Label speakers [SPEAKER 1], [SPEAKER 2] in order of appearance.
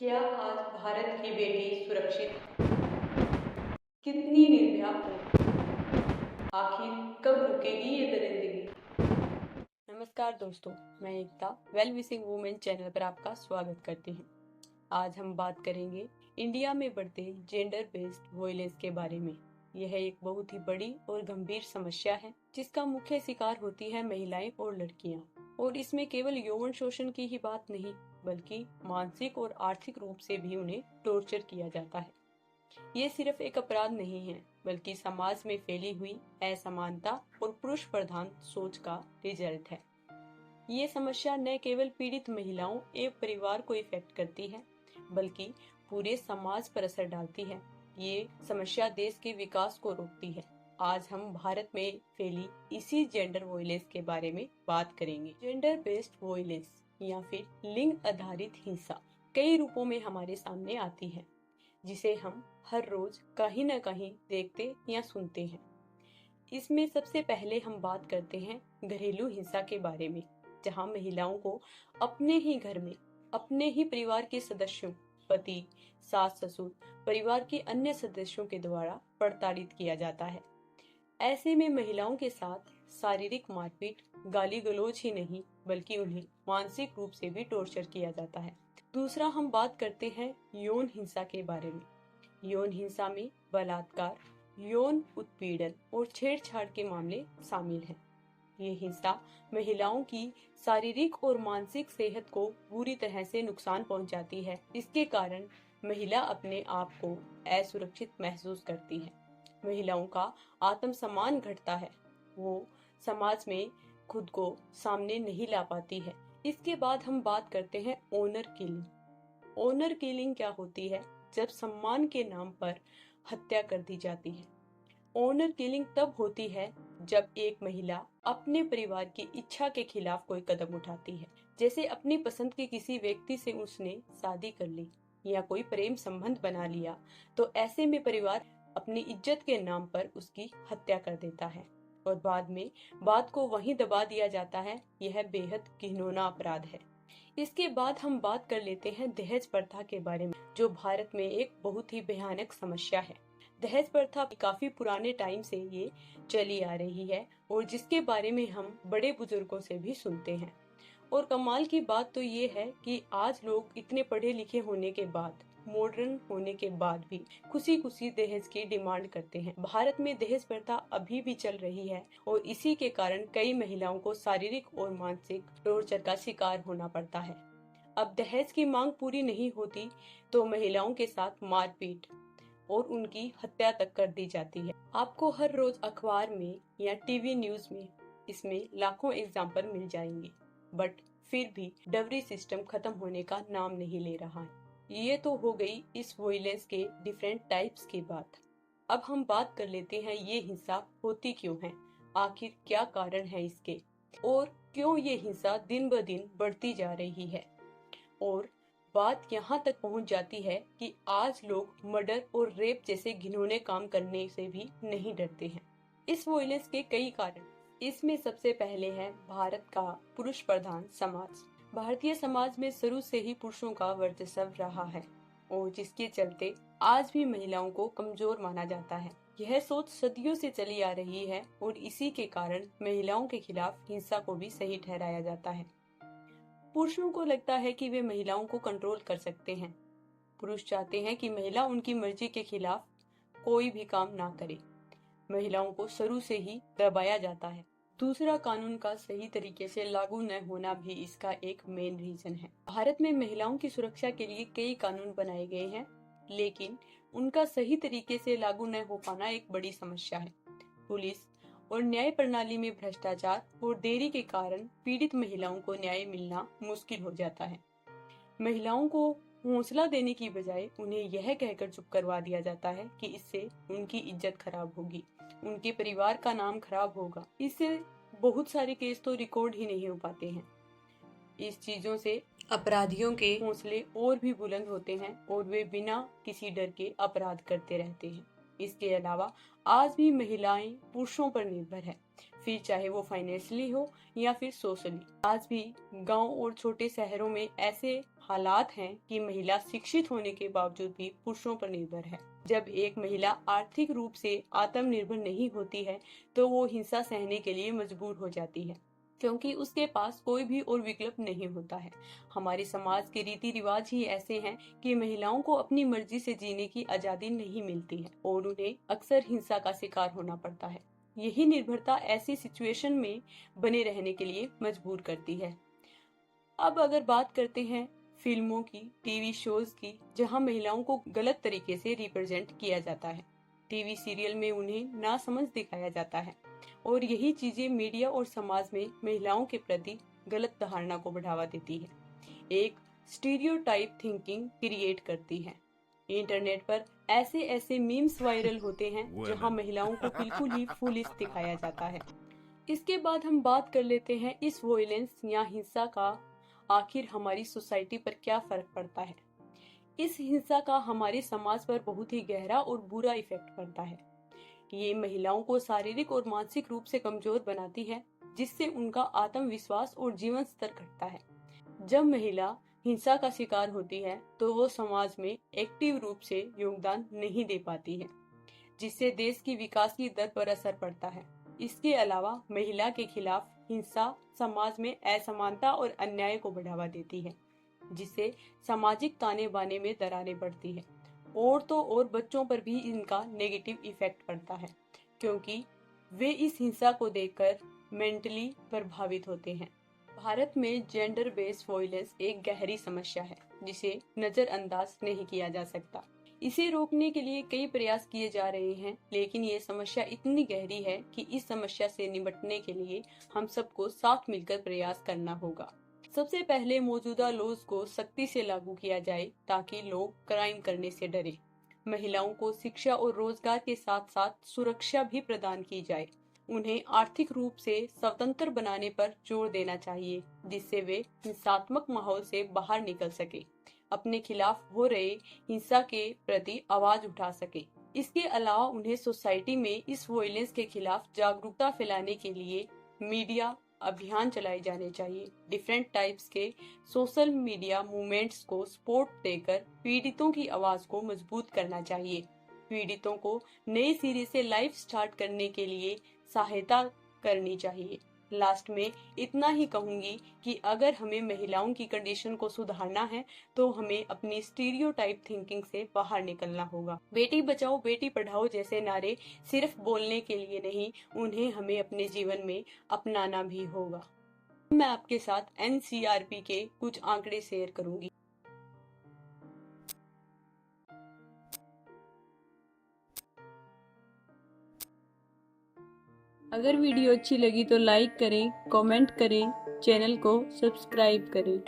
[SPEAKER 1] क्या आज भारत की बेटी सुरक्षित? कितनी निर्भया हो? आखिर कब रुकेगी ये दरिंदगी? नमस्कार दोस्तों, मैं एकता वेल विशिंग वुमेन चैनल पर आपका स्वागत करती हूँ। आज हम बात करेंगे इंडिया में बढ़ते जेंडर बेस्ड वायलेंस के बारे में। यह एक बहुत ही बड़ी और गंभीर समस्या है जिसका मुख्य शिकार होती है महिलाएं और लड़कियां। और इसमें केवल यौन शोषण की ही बात नहीं, बल्कि मानसिक और आर्थिक रूप से भी उन्हें टॉर्चर किया जाता है। ये सिर्फ एक अपराध नहीं है, बल्कि समाज में फैली हुई असमानता और पुरुष प्रधान सोच का रिजल्ट है। ये समस्या न केवल पीड़ित महिलाओं एवं परिवार को इफेक्ट करती है, बल्कि पूरे समाज पर असर डालती है। ये समस्या देश के विकास को रोकती है। आज हम भारत में फैली इसी जेंडर वॉयलेंस के बारे में बात करेंगे। जेंडर बेस्ड वॉयलेंस या फिर लिंग आधारित हिंसा कई रूपों में हमारे सामने आती है, जिसे हम हर रोज कहीं न कहीं देखते या सुनते हैं। इसमें सबसे पहले हम बात करते हैं घरेलू हिंसा के बारे में, जहां महिलाओं को अपने ही घर में अपने ही परिवार के सदस्यों, पति, सास ससुर, परिवार के अन्य सदस्यों के द्वारा प्रताड़ित किया जाता है। ऐसे में महिलाओं के साथ शारीरिक मारपीट, गाली गलौज ही नहीं, बल्कि उन्हें मानसिक रूप से भी टॉर्चर किया जाता है। दूसरा हम बात करते हैं यौन हिंसा के बारे में। यौन हिंसा में बलात्कार, यौन उत्पीड़न और छेड़छाड़ के मामले शामिल हैं। ये हिंसा महिलाओं की शारीरिक और मानसिक सेहत को बुरी तरह से नुकसान पहुंचाती है। इसके कारण महिला अपने आप को असुरक्षित महसूस करती है। महिलाओं का आत्मसम्मान घटता है। वो समाज में खुद को सामने नहीं ला पाती है। इसके बाद हम बात करते हैं ऑनर किलिंग। ऑनर किलिंग क्या होती है? जब सम्मान के नाम पर हत्या कर दी जाती है। ऑनर किलिंग तब होती है जब एक महिला अपने परिवार की इच्छा के खिलाफ कोई कदम उठाती है, जैसे अपनी पसंद के किसी व्यक्ति से उसने शादी कर ली या कोई प्रेम संबंध बना लिया, तो ऐसे में परिवार अपनी इज्जत के नाम पर उसकी हत्या कर देता है और बाद में बात को वहीं दबा दिया जाता है। यह बेहद घिनौना अपराध है। इसके बाद हम बात कर लेते हैं दहेज प्रथा के बारे में, जो भारत में एक बहुत ही भयानक समस्या है। दहेज प्रथा काफी पुराने टाइम से ये चली आ रही है और जिसके बारे में हम बड़े बुजुर्गों से भी सुनते हैं। और कमाल की बात तो ये है कि आज लोग इतने पढ़े लिखे होने के बाद, मॉडर्न होने के बाद भी खुशी खुशी दहेज की डिमांड करते हैं। भारत में दहेज प्रथा अभी भी चल रही है और इसी के कारण कई महिलाओं को शारीरिक और मानसिक टॉर्चर का शिकार होना पड़ता है। अब दहेज की मांग पूरी नहीं होती तो महिलाओं के साथ मारपीट और उनकी हत्या तक कर दी जाती है। आपको हर रोज अखबार में या टीवी न्यूज में इसमें लाखों एग्जाम्पल मिल जाएंगे, बट फिर भी डवरी सिस्टम खत्म होने का नाम नहीं ले रहा है। ये तो हो गई इस वॉयलेंस के डिफरेंट टाइप्स की बात। अब हम बात कर लेते हैं ये हिंसा होती क्यों है, आखिर क्या कारण है इसके, और क्यों ये हिंसा दिन ब दिन बढ़ती जा रही है। और बात यहाँ तक पहुँच जाती है कि आज लोग मर्डर और रेप जैसे घिनौने काम करने से भी नहीं डरते हैं। इस वॉयलेंस के कई कारण। इसमें सबसे पहले है भारत का पुरुष प्रधान समाज। भारतीय समाज में शुरू से ही पुरुषों का वर्चस्व रहा है और जिसके चलते आज भी महिलाओं को कमजोर माना जाता है। यह सोच सदियों से चली आ रही है और इसी के कारण महिलाओं के खिलाफ हिंसा को भी सही ठहराया जाता है। पुरुषों को लगता है कि वे महिलाओं को कंट्रोल कर सकते हैं। पुरुष चाहते हैं कि महिला उनकी मर्जी के खिलाफ कोई भी काम ना करे। महिलाओं को शुरू से ही दबाया जाता है। दूसरा, कानून का सही तरीके से लागू न होना भी इसका एक मेन रीजन है। भारत में महिलाओं की सुरक्षा के लिए कई कानून बनाए गए हैं, लेकिन उनका सही तरीके से लागू न हो पाना एक बड़ी समस्या है। पुलिस और न्याय प्रणाली में भ्रष्टाचार और देरी के कारण पीड़ित महिलाओं को न्याय मिलना मुश्किल हो जाता है। महिलाओं को हौसला देने की बजाय उन्हें यह कहकर चुप करवा दिया जाता है कि इससे उनकी इज्जत खराब होगी, उनके परिवार का नाम खराब होगा। इससे बहुत सारे केस तो रिकॉर्ड ही नहीं हो पाते हैं। इस चीजों से अपराधियों के हौसले और भी बुलंद होते हैं और वे बिना किसी डर के अपराध करते रहते हैं। इसके अलावा आज भी महिलाएं पुरुषों पर निर्भर है, फिर चाहे वो फाइनेंशियली हो या फिर सोशली। आज भी गांव और छोटे शहरों में ऐसे हालात हैं कि महिला शिक्षित होने के बावजूद भी पुरुषों पर निर्भर है। जब एक महिला आर्थिक रूप से आत्मनिर्भर नहीं होती है तो वो हिंसा सहने के लिए मजबूर हो जाती है, क्योंकि उसके पास कोई भी और विकल्प नहीं होता है। हमारे समाज के रीति रिवाज ही ऐसे हैं कि महिलाओं को अपनी मर्जी से जीने की आजादी नहीं मिलती है और उन्हें अक्सर हिंसा का शिकार होना पड़ता है। यही निर्भरता ऐसी सिचुएशन में बने रहने के लिए मजबूर करती है। अब अगर बात करते हैं फिल्मों की, टीवी शोज की, जहां महिलाओं को गलत तरीके से रिप्रेजेंट किया जाता है। टीवी सीरियल में उन्हें नासमझ दिखाया जाता है और यही चीजें मीडिया और समाज में महिलाओं के प्रति गलत धारणा को बढ़ावा देती है, एक स्टीरियोटाइप थिंकिंग क्रिएट करती है। इंटरनेट पर ऐसे ऐसे मीम्स वायरल होते हैं जहां महिलाओं को बिल्कुल ही फूलिश दिखाया जाता है। इसके बाद हम बात कर लेते हैं इस वॉयलेंस या हिंसा का आखिर हमारी सोसाइटी पर क्या फर्क पड़ता है। इस हिंसा का हमारे समाज पर बहुत ही गहरा और बुरा इफेक्ट पड़ता है। ये महिलाओं को शारीरिक और मानसिक रूप से कमजोर बनाती है, जिससे उनका आत्मविश्वास और जीवन स्तर घटता है। जब महिला हिंसा का शिकार होती है तो वो समाज में एक्टिव रूप से योगदान नहीं दे पाती है, जिससे देश की विकास की दर पर असर पड़ता है। इसके अलावा महिला के खिलाफ हिंसा समाज में असमानता और अन्याय को बढ़ावा देती है, जिससे सामाजिक ताने बाने में दरारें पड़ती है। औरतों और बच्चों पर भी इनका नेगेटिव इफेक्ट पड़ता है, क्योंकि वे इस हिंसा को देखकर मेंटली प्रभावित होते हैं। भारत में जेंडर बेस्ड वायलेंस एक गहरी समस्या है जिसे नजरअंदाज नहीं किया जा सकता। इसे रोकने के लिए कई प्रयास किए जा रहे हैं, लेकिन ये समस्या इतनी गहरी है कि इस समस्या से निपटने के लिए हम सबको साथ मिलकर प्रयास करना होगा। सबसे पहले मौजूदा लॉज को सख्ती से लागू किया जाए ताकि लोग क्राइम करने से डरे। महिलाओं को शिक्षा और रोजगार के साथ साथ सुरक्षा भी प्रदान की जाए। उन्हें आर्थिक रूप से स्वतंत्र बनाने पर जोर देना चाहिए, जिससे वे हिंसात्मक माहौल से बाहर निकल सके, अपने खिलाफ हो रहे हिंसा के प्रति आवाज उठा सके। इसके अलावा उन्हें सोसाइटी में इस वॉयलेंस के खिलाफ जागरूकता फैलाने के लिए मीडिया अभियान चलाए जाने चाहिए। डिफरेंट टाइप्स के सोशल मीडिया मूवमेंट्स को सपोर्ट देकर पीड़ितों की आवाज को मजबूत करना चाहिए। पीड़ितों को नए सिरे से लाइफ स्टार्ट करने के लिए सहायता करनी चाहिए। लास्ट में इतना ही कहूंगी कि अगर हमें महिलाओं की कंडीशन को सुधारना है तो हमें अपनी स्टीरियोटाइप थिंकिंग से बाहर निकलना होगा। बेटी बचाओ बेटी पढ़ाओ जैसे नारे सिर्फ बोलने के लिए नहीं, उन्हें हमें अपने जीवन में अपनाना भी होगा। मैं आपके साथ एनसीआरपी के कुछ आंकड़े शेयर करूंगी। अगर वीडियो अच्छी लगी तो लाइक करें, कमेंट करें, चैनल को सब्सक्राइब करें।